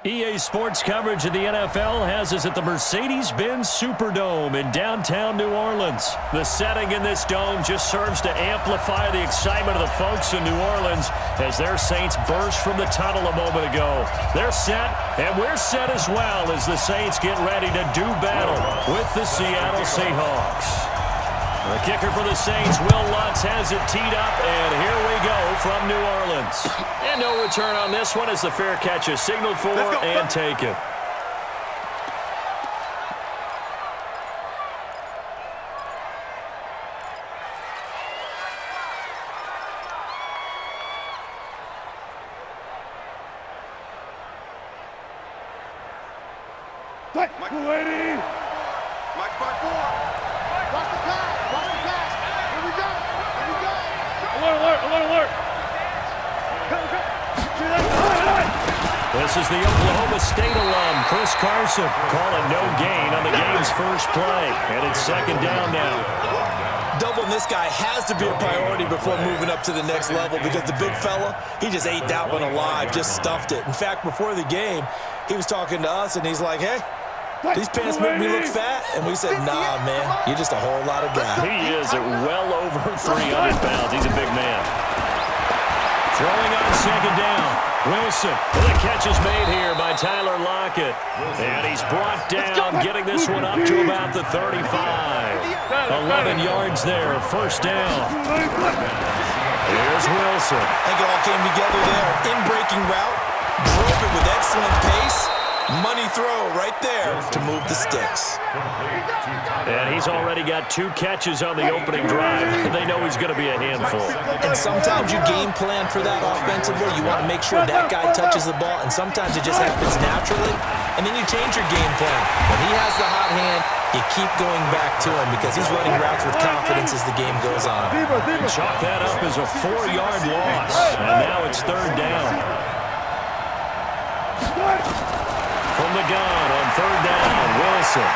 EA Sports coverage of the NFL has us at the Mercedes-Benz Superdome in downtown New Orleans. The setting in this dome just serves to amplify the excitement of the folks in New Orleans as their Saints burst from the tunnel a moment ago. They're set, and we're set as well as the Saints get ready to do battle with the Seattle Seahawks. The kicker for the Saints, Will Lutz, has it teed up, and here we go from New Orleans. And no return on this one as the fair catch is signaled for and taken. Mike, lady. Mike by 4. Watch the pass. Watch the pass. Here we go. Here we go. Alert, alert, alert, alert. This is the Oklahoma State alum, Chris Carson, calling no gain on the game's first play. And it's second down now. Doubling this guy has to be a priority before moving up to the next level because the big fella, he just ate that one alive, just stuffed it. In fact, before the game, he was talking to us, and he's like, hey, these pants make me look fat. And we said, nah, man, you're just a whole lot of guy. He is at well over 300 pounds. He's a big man. Throwing on second down. Wilson. The catch is made here by Tyler Lockett. And he's brought down, getting this one up to about the 35. 11 yards there, first down. Here's Wilson. I think it all came together there. In-breaking route. Drove it with excellent pace. Money throw right there to move the sticks. And he's already got 2 catches on the opening drive. They know he's going to be a handful. And sometimes you game plan for that offensively. You want to make sure that guy touches the ball, and sometimes it just happens naturally. And then you change your game plan. When he has the hot hand, you keep going back to him because he's running routes with confidence as the game goes on. Chalk that up as a 4-yard loss. And now it's third down. From the gun on third down, Wilson.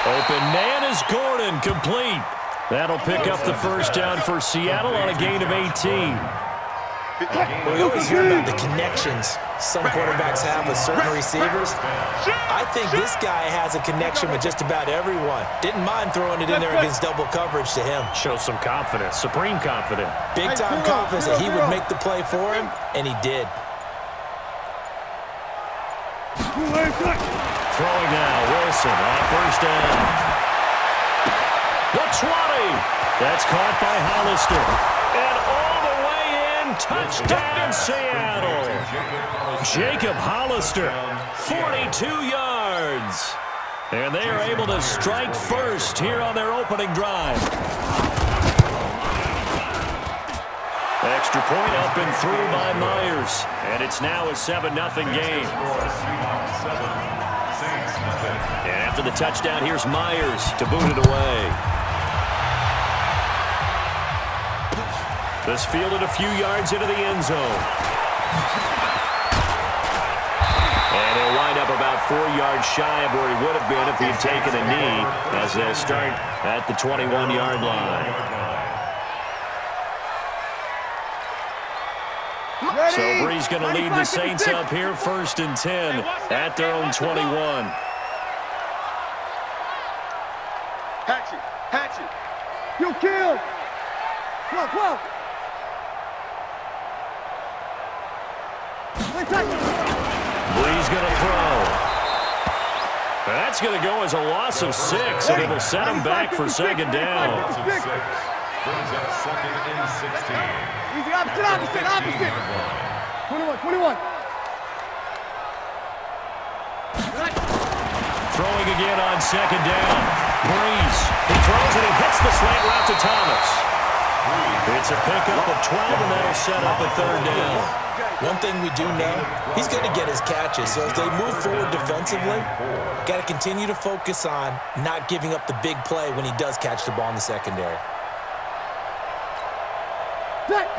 Open man is Gordon, complete. That'll pick up the first down for Seattle on a gain of 18. Well, we always hear about the connections some quarterbacks have with certain receivers. I think this guy has a connection with just about everyone. Didn't mind throwing it in there against double coverage to him. Shows some confidence, supreme confidence. Big-time confidence that he would make the play for him, and he did. Throwing now, Wilson on first down. The 20. That's caught by Hollister. And all the way in, touchdown Seattle. Jacob Hollister, 42 yards. And they are able to strike first here on their opening drive. Extra point up and through by Myers. And it's now a 7-0 game. And after the touchdown, here's Myers to boot it away. This fielded a few yards into the end zone. And he'll wind up about 4 yards shy of where he would have been if he had taken a knee, as they'll start at the 21-yard line. So Bree's going to lead the Saints up here, 1st and 10 at their own 21. Hatchet, hatchet. You killed. Come on, come on. Bree's going to throw. That's going to go as a loss of 6, and it'll set him back for second down. Brings up second and 16. Easy, opposite. 21. Throwing again on second down. Breeze. He throws it and hits the slant route to Thomas. It's a pickup of 12, and that'll set up a third down. One thing we do know, he's going to get his catches. So as they move forward defensively, got to continue to focus on not giving up the big play when he does catch the ball in the secondary.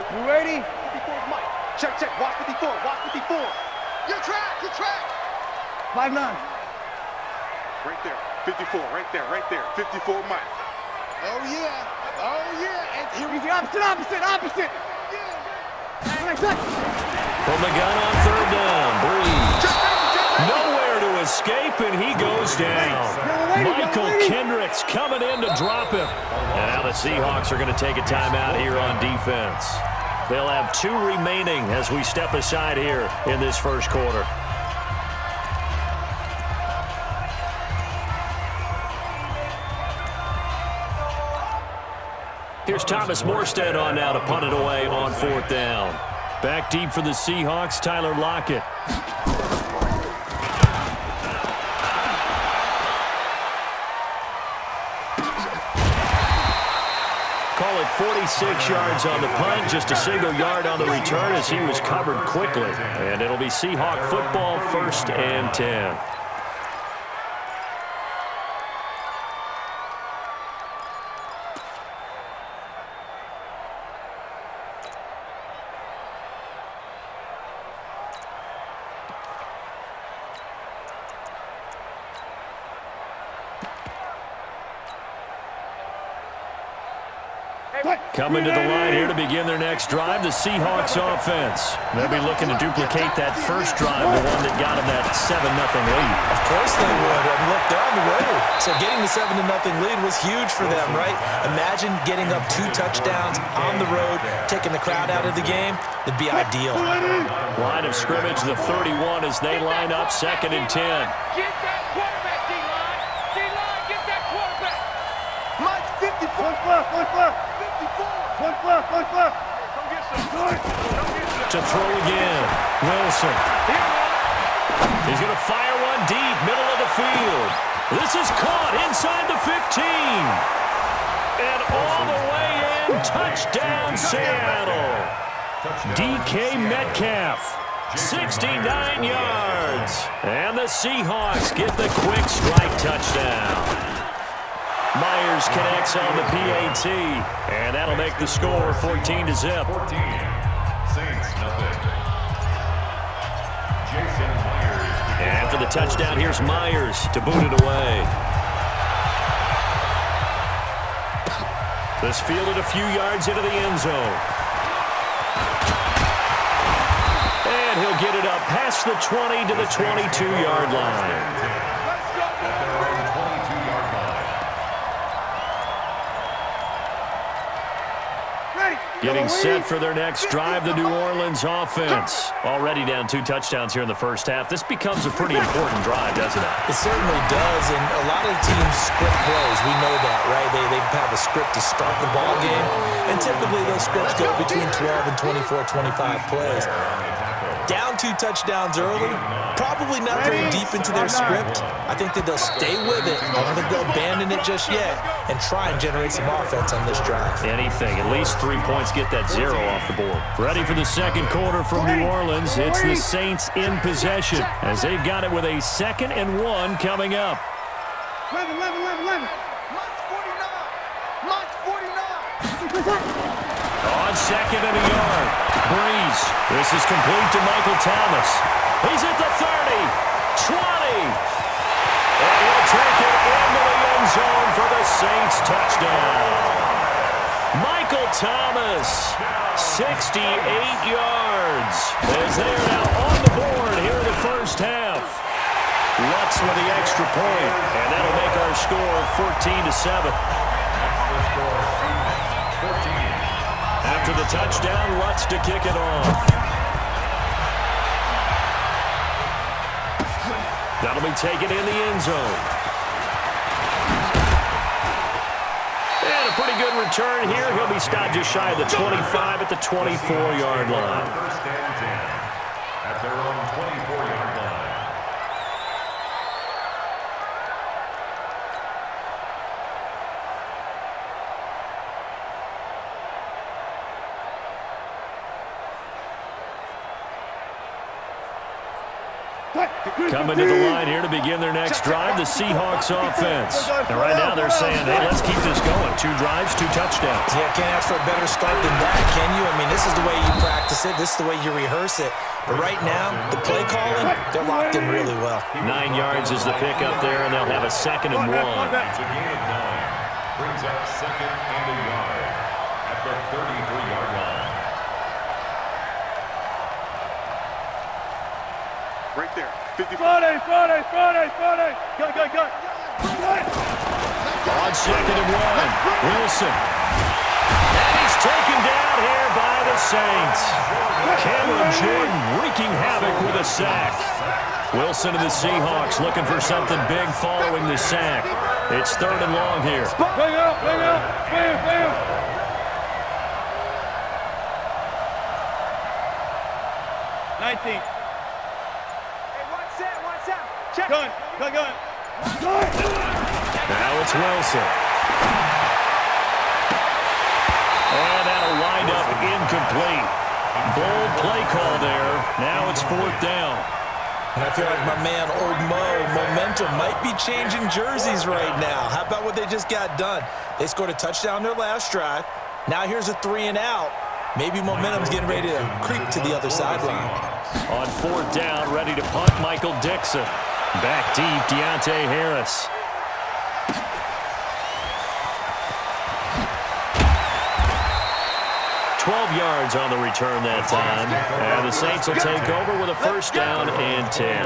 You ready? 54, Mike. Check. Watch 54. Your track. 5-9. Right there. 54. Right there. 54, Mike. Oh, yeah. And here we go. Opposite. Yeah. From the gun on third down, Breeze. Seahawks coming in to drop him. And now the Seahawks are going to take a timeout here on defense. They'll have 2 remaining as we step aside here in this first quarter. Here's Thomas Morstead on now to punt it away on 4th down. Back deep for the Seahawks, Tyler Lockett. Call it 46 yards on the punt, just a single yard on the return as he was covered quickly. And it'll be Seahawk football, 1st and 10. Coming to the line here to begin their next drive, the Seahawks offense. They'll be looking to duplicate that first drive, the one that got them that 7-0 lead. Of course they would. I mean, look, they're on the road. So getting the 7-0 lead was huge for them, right? Imagine getting up 2 touchdowns on the road, taking the crowd out of the game. It'd be ideal. Line of scrimmage, the 31 as they line up, 2nd and 10. Get that quarterback, D-line. D-line, get that quarterback. Mike, 54. One left. 54. One left. Come get some. To throw again, Wilson. He's going to fire one deep, middle of the field. This is caught inside the 15. And all the way in, touchdown Seattle. DK Metcalf, 69 yards. And the Seahawks get the quick strike touchdown. Myers connects on the PAT, and that'll make the score 14-0. 14. Saints, nothing. Jason Myers. And after the touchdown, here's Myers to boot it away. This fielded a few yards into the end zone. And he'll get it up past the 20 to the 22-yard line. Getting set for their next drive, the New Orleans offense. Already down 2 touchdowns here in the first half. This becomes a pretty important drive, doesn't it? It certainly does, and a lot of teams script plays. We know that, right? They have a script to start the ball game, and typically those scripts go between 12 and 24, 25 plays. Down 2 touchdowns early, probably not very deep into their script. I think that they'll stay with it. I don't think they'll abandon it just yet and try and generate some offense on this drive. Anything. At least 3 points get that 0 off the board. Ready for the second quarter from New Orleans. It's the Saints in possession as they've got it with a 2nd and 1 coming up. 11. March 49. On 2nd and a yard. Breeze. This is complete to Michael Thomas. He's at the 30, 20. And he'll take it into the end zone for the Saints touchdown. Michael Thomas, 68 yards. As they are now on the board here in the first half. Lutz with the extra point, and that'll make our score 14-7. After the touchdown, Lutz to kick it off. That'll be taken in the end zone. And a pretty good return here. He'll be stopped just shy of the 25 at the 24-yard line. First and 10 at their own 24-yard line. Coming to the line here to begin their next drive, the Seahawks offense. And right now they're saying, hey, let's keep this going. 2 drives, 2 touchdowns. Yeah, can't ask for a better start than that, can you? I mean, this is the way you practice it. This is the way you rehearse it. But right now, the play calling, they're locked in really well. 9 yards is the pickup there, and they'll have a 2nd and 1. It's a gain of 9. Brings up 2nd and a yard at the 33-yard line. Right there. 54. Friday. Go. On 2nd and 1, Wilson. And he's taken down here by the Saints. Cameron Jordan wreaking havoc with a sack. Wilson and the Seahawks looking for something big following the sack. It's 3rd and long here. Bang out, bang out, bam, bam. 19. Hey, watch out. Check. Gun. Now it's Wilson. And that'll wind up incomplete. Bold play call there. Now it's 4th down. And I feel like my man, Old Mo, momentum might be changing jerseys right now. How about what they just got done? They scored a touchdown their last drive. Now here's a 3 and out. Maybe momentum's getting ready to creep to the other sideline. On 4th down, ready to punt, Michael Dixon. Back deep, Deontay Harris. Yards on the return that time. And the Saints will take over with a 1st down and 10.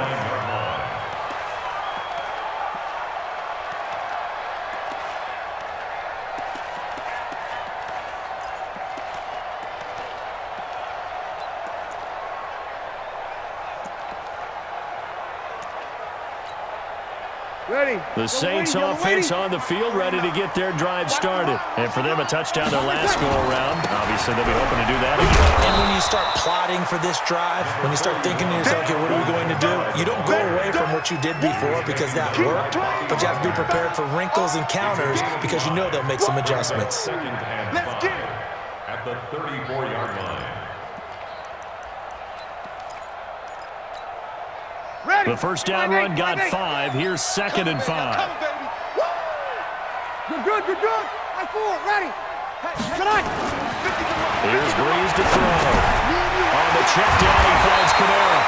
The Saints offense on the field, ready to get their drive started. And for them, a touchdown their last go-around. Obviously, they'll be hoping to do that again. And when you start plotting for this drive, when you start thinking to yourself, okay, what are we going to do? You don't go away from what you did before because that worked, but you have to be prepared for wrinkles and counters because you know they'll make some adjustments. Let's get it. At the 34-yard line. The 1st down run got 5. Here's 2nd and 5. You're good. I'm forward, ready. Tonight. Here's Breeze to throw. On the check down, he finds Kamara.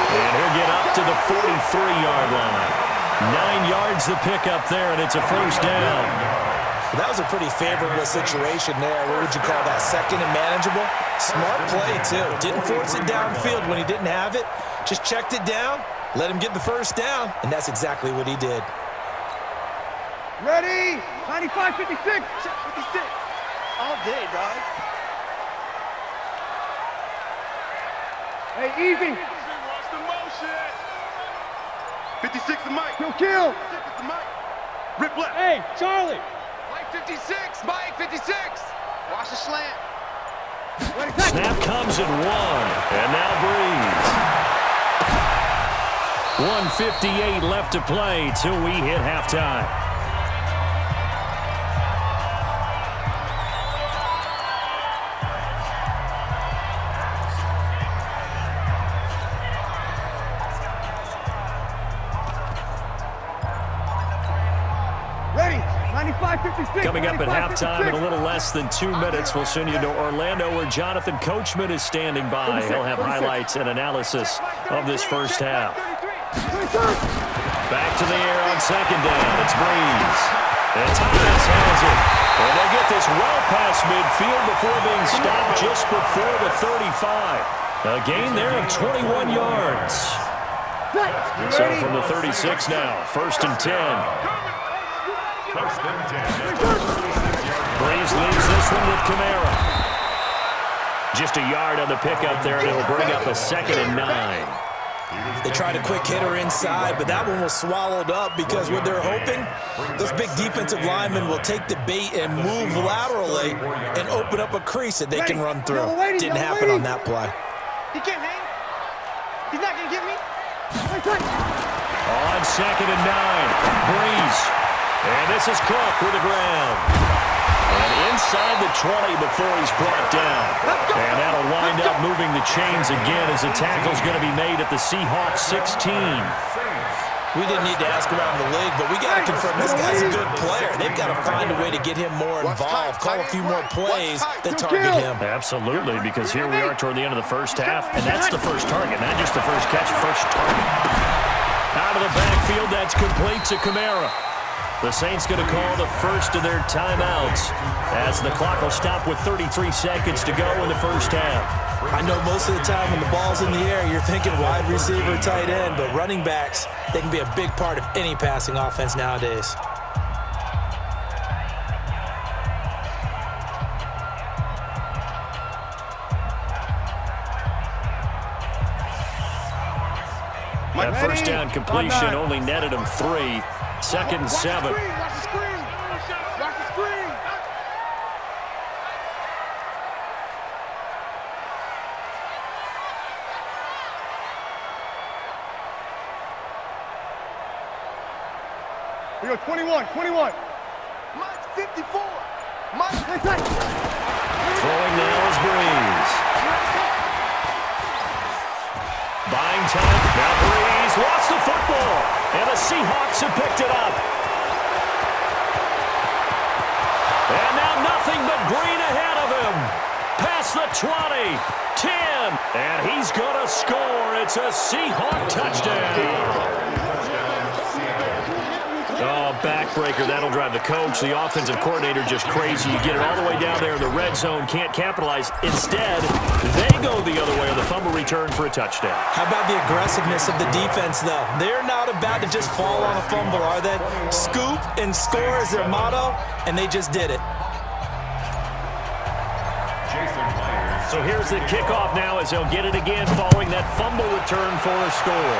And he'll get up to the 43-yard line. 9 yards the pickup there, and it's a 1st down. That was a pretty favorable situation there. What would you call that? 2nd and manageable? Smart play, too. Didn't force it downfield when he didn't have it. Just checked it down, let him get the 1st down, and that's exactly what he did. Ready? 95, 56. 56. All day, dog. Hey, easy. Watch the motion. 56 the mic. Kill. 56 the mic. Rip left. Hey, Charlie. Mike 56. Mike 56. Watch the slant. Snap comes at 1. And now Breeze. 1:58 left to play till we hit halftime. Ready? 95, 56. Coming up at halftime in a little less than 2 minutes, we'll send you to Orlando where Jonathan Coachman is standing by. He'll have highlights and analysis of this 1st half. Back to the air on 2nd down. It's Breeze. And Thomas has it. And they get this well past midfield before being stopped just before the 35. A gain there of 21 yards. So from the 36 now, 1st and 10. Breeze leaves this one with Kamara. Just a yard on the pickup there, and it'll bring up a 2nd and 9. They tried a quick hitter inside, but that one was swallowed up because what they're hoping, those big defensive linemen will take the bait and move laterally and open up a crease that they can run through. Didn't happen on that play. He can't hang. He's not going to get me. On 2nd and 9, Breeze. And this is Cook with the ground. And inside the 20 before he's brought down. And that'll wind up moving the chains again as the tackle's going to be made at the Seahawks 16. We didn't need to ask around the league, but we got to confirm this guy's a good player. They've got to find a way to get him more involved, call a few more plays that target him. Absolutely, because here we are toward the end of the 1st half, and that's the first target, not just the first catch, first target. Out of the backfield, that's complete to Kamara. The Saints going to call the first of their timeouts as the clock will stop with 33 seconds to go in the 1st half. I know most of the time when the ball's in the air, you're thinking wide receiver, tight end, but running backs, they can be a big part of any passing offense nowadays. That first down completion only netted him 3. Second and 7. Watch the screen. Watch the screen. We go 21. Mike's 54. Mike's Throwing now is Breeze. Buying time. Now Breeze lost the football. And the Seahawks have picked it up. And now nothing but green ahead of him. Past the 20. 10. And he's going to score. It's a Seahawk touchdown. Oh, backbreaker. That'll drive the coach, the offensive coordinator, just crazy. You get it all the way down there in the red zone, can't capitalize. Instead, they go the other way on the fumble return for a touchdown. How about the aggressiveness of the defense, though? They're not about to just fall on a fumble, are they? Scoop and score is their motto, and they just did it. So here's the kickoff now as they'll get it again following that fumble return for a score.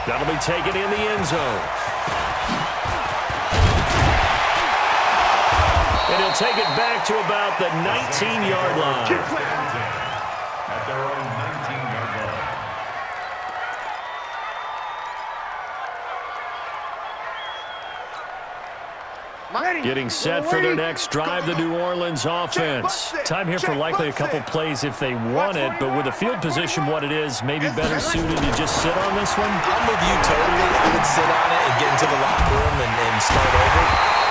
That'll be taken in the end zone. And he'll take it back to about the 19-yard line. At their own 19-yard line. Getting set for their next drive, the New Orleans offense. Time here for likely a couple plays if they want it, but with the field position what it is, maybe better suited to just sit on this one? I'm with you totally. I would sit on it and get into the locker room and start over.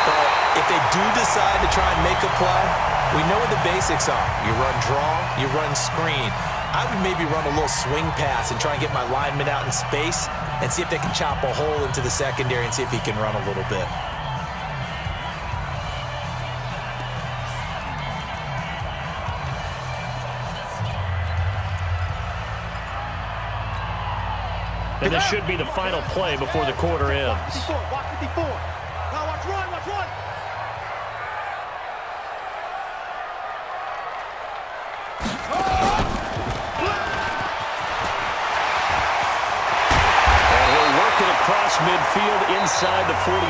But if they do decide to try and make a play, we know what the basics are. You run draw, you run screen. I would maybe run a little swing pass and try and get my lineman out in space and see if they can chop a hole into the secondary and see if he can run a little bit. And this should be the final play before the quarter ends. Watch 54. Now watch run. And he'll work it across midfield inside the 45.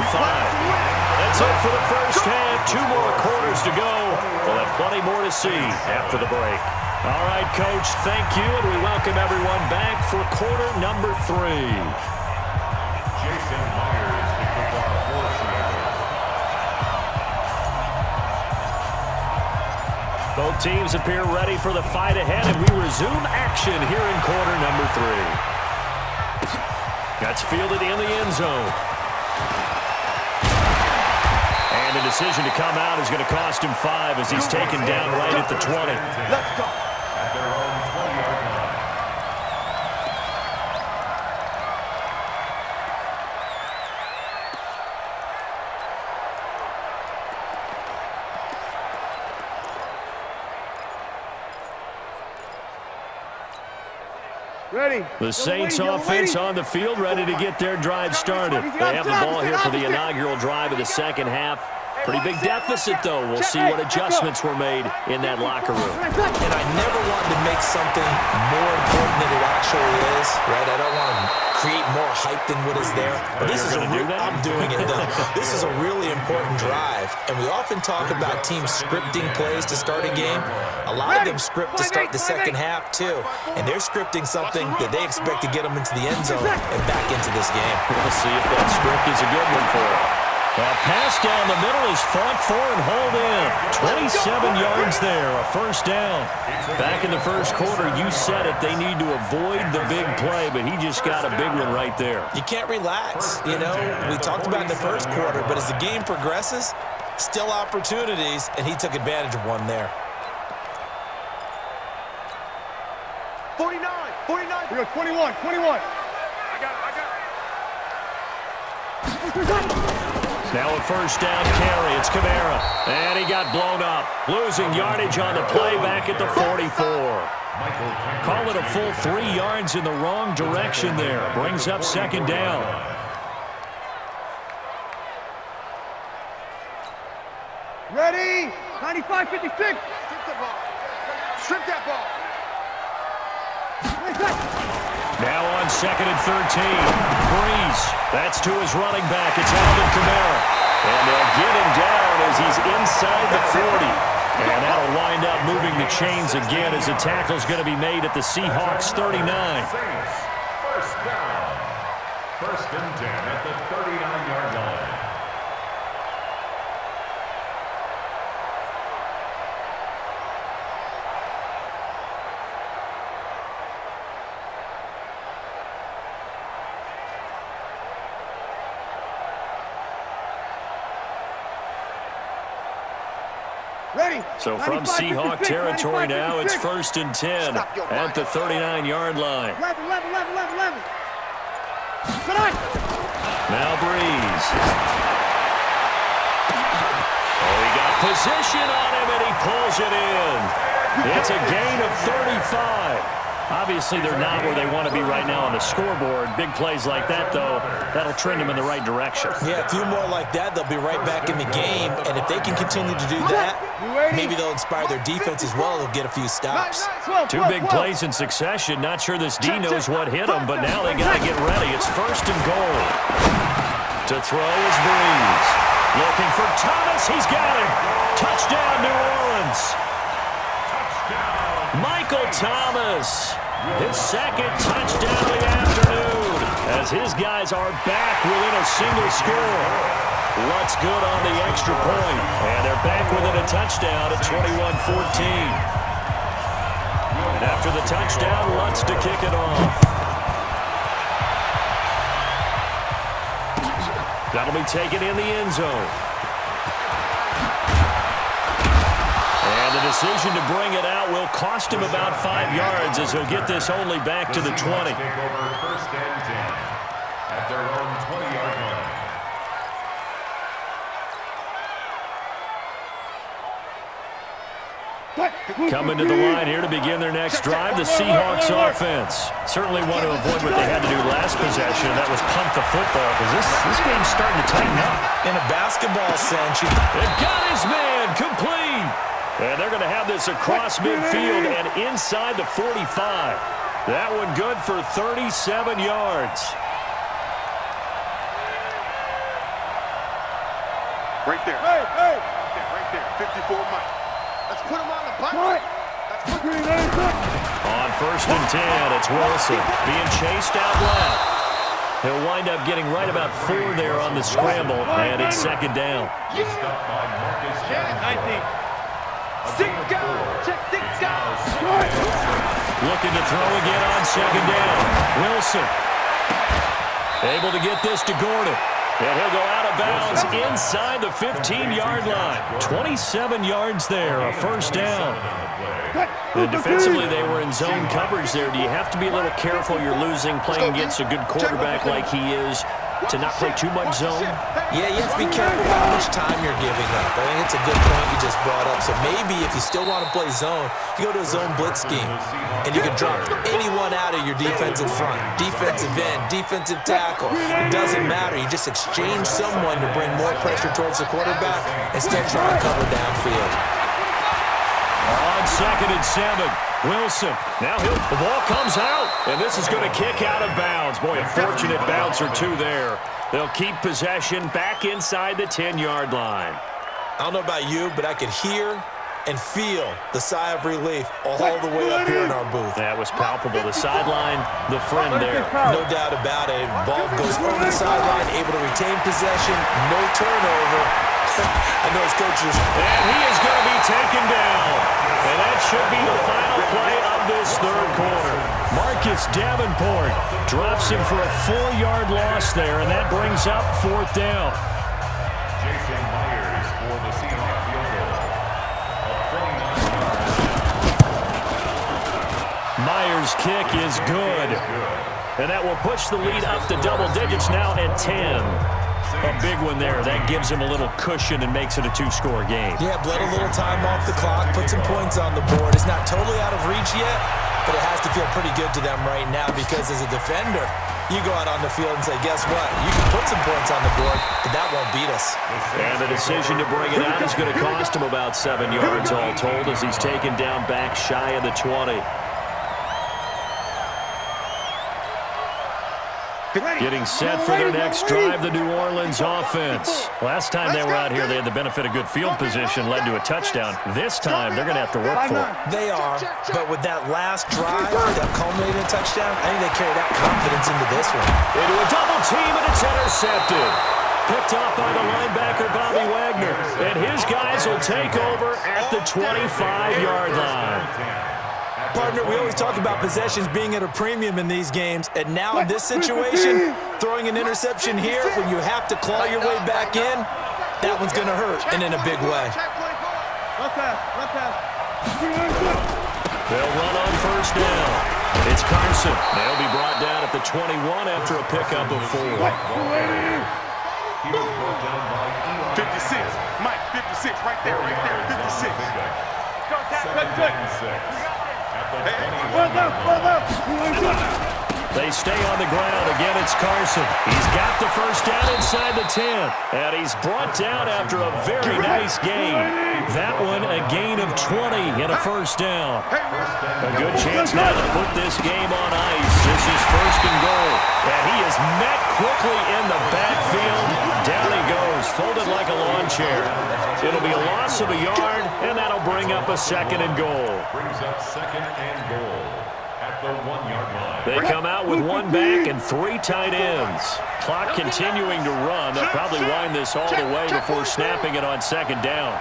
That's it for the first half. 2 more quarters to go. We'll have plenty more to see after the break. All right, Coach, thank you, and we welcome everyone back for quarter number 3. Jason Myers, the kickoff for Seattle. Both teams appear ready for the fight ahead, and we resume action here in quarter number 3. That's fielded in the end zone. And the decision to come out is going to cost him 5 as he's taken down right at the 20. Let's go. At their own 20-yard line. Ready. The Saints offense on the field, ready to get their drive started. They have the ball here for the inaugural drive of the second half. Pretty big deficit, though. We'll see what adjustments were made in that locker room. And I never wanted to make something more important than it actually is, right? I don't want to create more hype than what is there. But this is I'm doing it, though. This is a really important drive. And we often talk about teams scripting plays to start a game. A lot of them script to start the second half, too. And they're scripting something that they expect to get them into the end zone and back into this game. We'll see if that script is a good one for them. Well, pass down the middle is fought for and hauled in. 27 yards there, a first down. Back in the first quarter, you said it, they need to avoid the big play, but he just got a big one right there. You can't relax. You know, we talked about in the first quarter, but as the game progresses, still opportunities, and he took advantage of one there. 49. We go 21. I got it. Now a first down carry. It's Kamara. And he got blown up. Losing yardage on the play back at the 44. Call it a full 3 yards in the wrong direction there. Brings up second down. Ready. 95-56. Strip that ball. second and 13. Breeze. That's to his running back. It's Alvin Kamara. And they'll get him down as he's inside the 40. And that'll wind up moving the chains again as the tackle's going to be made at the Seahawks 39. First down. First and 10 at the 39-yard line. Ready. So from Seahawk territory now, it's first and 10 at the 39-yard line. 11. Now Breeze. Oh, he got position on him, and he pulls it in. It's a gain of 35. Obviously, they're not where they want to be right now on the scoreboard. Big plays like that, though, that'll trend them in the right direction. Yeah, a few more like that, they'll be right back in the game. And if they can continue to do that, maybe they'll inspire their defense as well. They'll get a few stops. Two big plays in succession. Not sure this D knows what hit him, but now they got to get ready. It's first and goal. To throw is Breeze. Looking for Thomas. He's got him. Touchdown, New Orleans. Michael Thomas, his second touchdown of the afternoon, as his guys are back within a single score. Lutz good on the extra point, and they're back within a touchdown at 21-14. And after the touchdown, Lutz to kick it off. That'll be taken in the end zone. And the decision to bring it out will cost him about 5 yards as he'll get this only back to the 20. Take over first and 10 at their own 20-yard line. Coming to the line here to begin their next drive, the Seahawks offense. Certainly want to avoid what they had to do last possession, and that was punt the football, because this game's starting to tighten up. In a basketball sense, They've got his man complete. And they're going to have this across midfield and inside the 45. That one good for 37 yards. Right there. Hey. Right there. 54 Mike. Let's put him on the button. On first and 10, it's Wilson being chased out left. He'll wind up getting right about 4 there on the scramble, and it's second down. Stopped by Marcus Jones. 19. Six guys. Looking to throw again on second down. Wilson able to get this to Gordon. And he'll go out of bounds inside the 15-yard line. 27 yards there, a first down. And defensively, they were in zone coverage there. Do you have to be a little careful? You're losing, playing against a good quarterback like he is, to not play too much zone? yeah, you have to be careful how much time you're giving up. I think it's a good point you just brought up. So maybe if you still want to play zone, you go to a zone blitz scheme, and you can drop anyone out of your defensive front, defensive end, defensive tackle. It doesn't matter. You just exchange someone to bring more pressure towards the quarterback instead of trying to cover downfield. On second and 7, Wilson. Now the ball comes out, and this is going to kick out of bounds. Boy, a fortunate bounce or two there. They'll keep possession back inside the 10-yard line. I don't know about you, but I could hear and feel the sigh of relief all the way up here in our booth. That was palpable. The sideline, the friend there. No doubt about it. Ball goes over the sideline, able to retain possession, no turnover. I know his coaches. And he is going to be taken down. And that should be the final play of this third quarter. Marcus Davenport drops him for a 4-yard loss there, and that brings up fourth down. Jason Myers for the Seahawks field goal. Myers' kick is good. And that will push the lead up to double digits now at 10. A big one there. That gives him a little cushion and makes it a 2-score game. Yeah, bled a little time off the clock, put some points on the board. It's not totally out of reach yet, but it has to feel pretty good to them right now because as a defender, you go out on the field and say, guess what? You can put some points on the board, but that won't beat us. And the decision to bring it out is going to cost him about 7 yards all told as he's taken down back shy of the 20. Getting set for their next drive, the New Orleans offense. Last time they were out here, they had the benefit of good field position, led to a touchdown. This time, they're going to have to work for it. They are, but with that last drive, that culminating touchdown, I think they carry that confidence into this one. Into a double team, and it's intercepted. Picked off by the linebacker, Bobby Wagner. And his guys will take over at the 25-yard line. Partner, we always talk about possessions being at a premium in these games, and now in this situation, throwing an interception here when you have to claw your way back in, that one's going to hurt, and in a big way. They'll run on first down. It's Carson. They'll be brought down at the 21 after a pickup of 4. He was brought down by 56. Mike, 56. Right there, 56. second and 6. They stay on the ground. Again, it's Carson. He's got the first down inside the 10. And he's brought down after a very nice gain. That one, a gain of 20 and a first down. A good chance now to put this game on ice. This is first and goal. And he is met quickly in the backfield. Down he goes, folded like a lawn chair. It'll be a loss of a yard, and that'll bring up a second and goal. Brings up second and goal at the 1-yard line. They come out with one back and 3 tight ends. Clock continuing to run. They'll probably wind this all the way before snapping it on second down.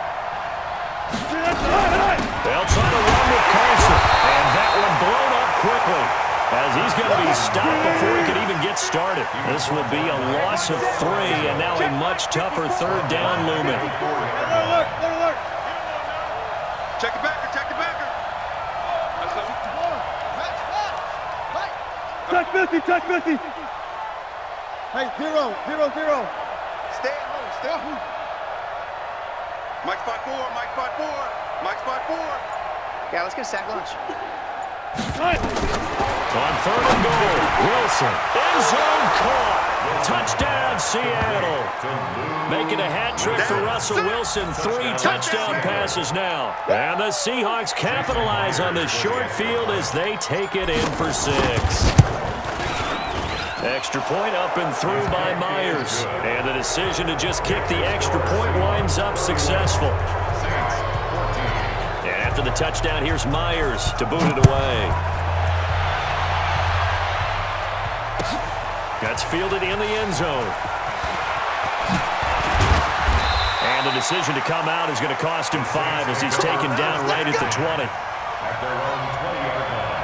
They'll try to run with Carson, and that one blown up quickly as he's going to be stopped before he can even get started. This will be a loss of 3, and now a much tougher third down looming. Check it backer, check it backer. Touch 50. Hey, 0. Stay at home, stay at home. Mike spot 4. Yeah, let's get a sack lunch. On third and goal, Wilson, end zone caught. Touchdown, Seattle. Making a hat trick for Russell Wilson. 3 touchdown passes now. And the Seahawks capitalize on this short field as they take it in for 6. Extra point up and through by Myers. And the decision to just kick the extra point winds up successful. And after the touchdown, here's Myers to boot it away. That's fielded in the end zone. And the decision to come out is going to cost him 5 as he's taken down right at the 20. At their own 20-yard line.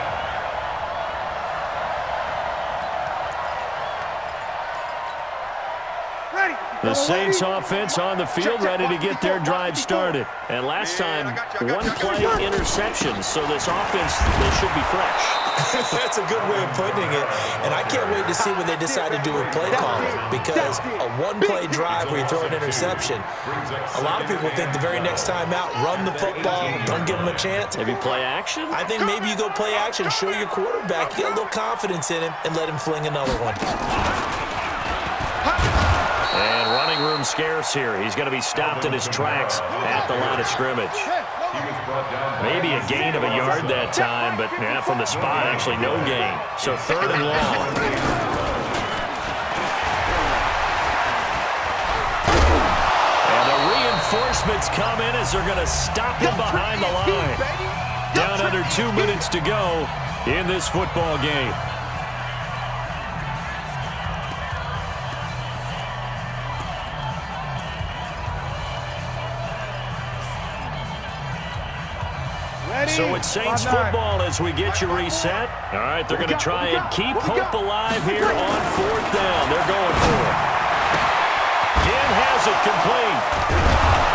The Saints offense on the field ready to get their drive started. And last time, 1-play interception, so this offense, they should be fresh. That's a good way of putting it. And I can't wait to see what they decide to do with play calling, because a 1-play drive where you throw an interception, a lot of people think the very next time out, run the football, don't give them a chance. Maybe play action? I think maybe you go play action, show your quarterback, get a little confidence in him, and let him fling another one. And running room scarce here. He's going to be stopped in his tracks at the line of scrimmage. Maybe a gain of a yard that time, but yeah, from the spot, actually no gain. So third and long. And the reinforcements come in as they're going to stop him behind the line. Down under 2 minutes to go in this football game. So it's Saints football as we get you reset. All right, they're going to try and keep hope alive here on 4th down. They're going for it. Dan has it complete.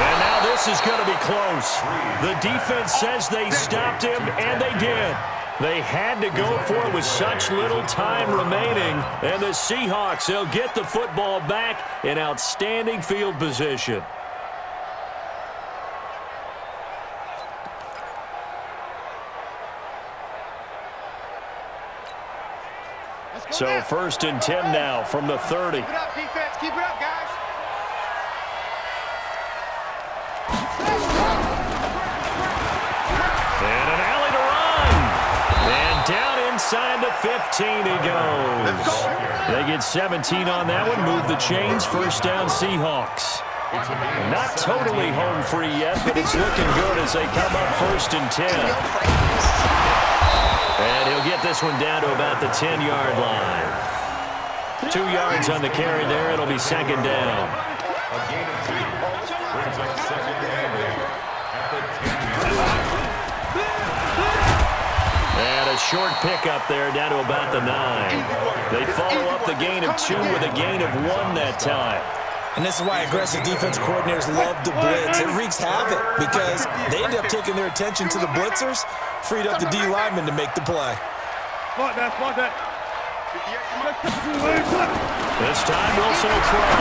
And now this is going to be close. The defense says they stopped him, and they did. They had to go for it with such little time remaining. And the Seahawks, they'll get the football back in outstanding field position. So 1st and 10 now from the 30. Keep it up, defense. Keep it up, guys. And an alley to run. And down inside the 15 he goes. They get 17 on that one, move the chains, first down Seahawks. Not totally home free yet, but it's looking good as they come up first and 10. And he'll get this one down to about the 10-yard line. 2 yards on the carry there. It'll be second down. A gain of 2 brings up second and 8 at the 10-yard line. And a short pickup there down to about the 9. They follow up the gain of 2 with a gain of 1 that time. And this is why aggressive defense coordinators love to blitz. It wreaks havoc because they end up taking their attention to the blitzers, freed up the D lineman to make the play. This time Wilson will throw.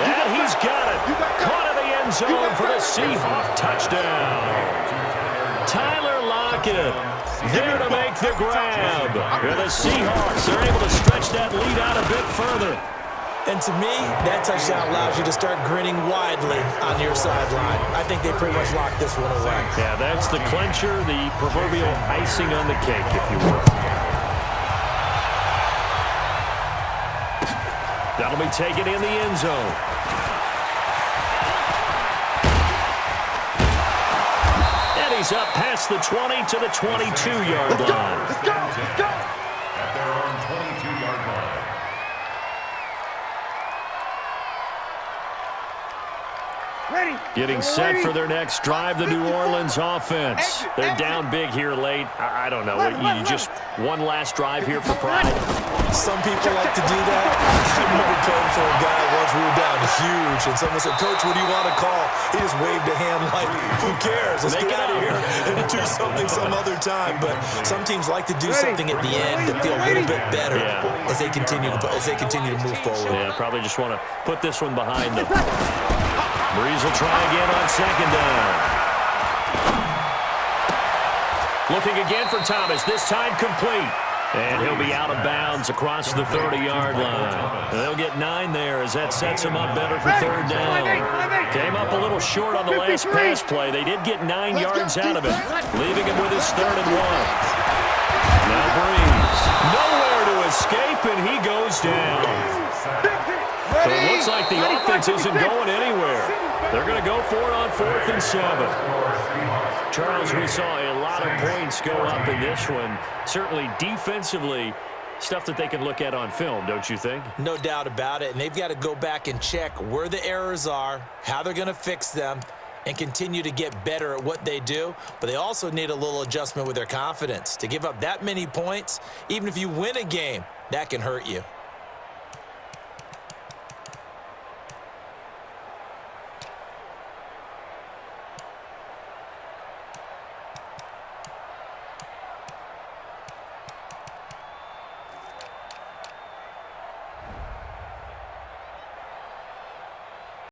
And he's got it. Caught in the end zone for the Seahawk touchdown. Tyler Lockett there to make the grab. And the Seahawks are able to stretch that lead out a bit further. And to me, that touchdown allows you to start grinning widely on your sideline. I think they pretty much locked this one away. Yeah, that's the clincher, the proverbial icing on the cake, if you will. That'll be taken in the end zone. And he's up past the 20 to the 22-yard line. Let's go. At their own 22-yard line. Getting set for their next drive, the New Orleans offense. They're down big here late. I don't know. You just one last drive here for pride. Some people like to do that. I remember playing for a guy once. We were down huge, and someone said, "Coach, what do you want to call?" He just waved a hand like, "Who cares? Let's get out of here and do something some other time." But some teams like to do something at the end to feel a little bit better as they continue to move forward. Yeah, probably just want to put this one behind them. Breeze will try again on second down. Looking again for Thomas, this time complete. And he'll be out of bounds across the 30-yard line. And they'll get 9 there as that sets him up better for third down. Came up a little short on the last pass play. They did get 9 yards out of it, leaving him with his 3rd and 1. Now Breeze, nowhere to escape, and he goes down. So it looks like the offense isn't going anywhere. They're going to go for it on 4th and 7. Charles, we saw a lot of points go up in this one. Certainly defensively, stuff that they can look at on film, don't you think? No doubt about it. And they've got to go back and check where the errors are, how they're going to fix them, and continue to get better at what they do. But they also need a little adjustment with their confidence. To give up that many points, even if you win a game, that can hurt you.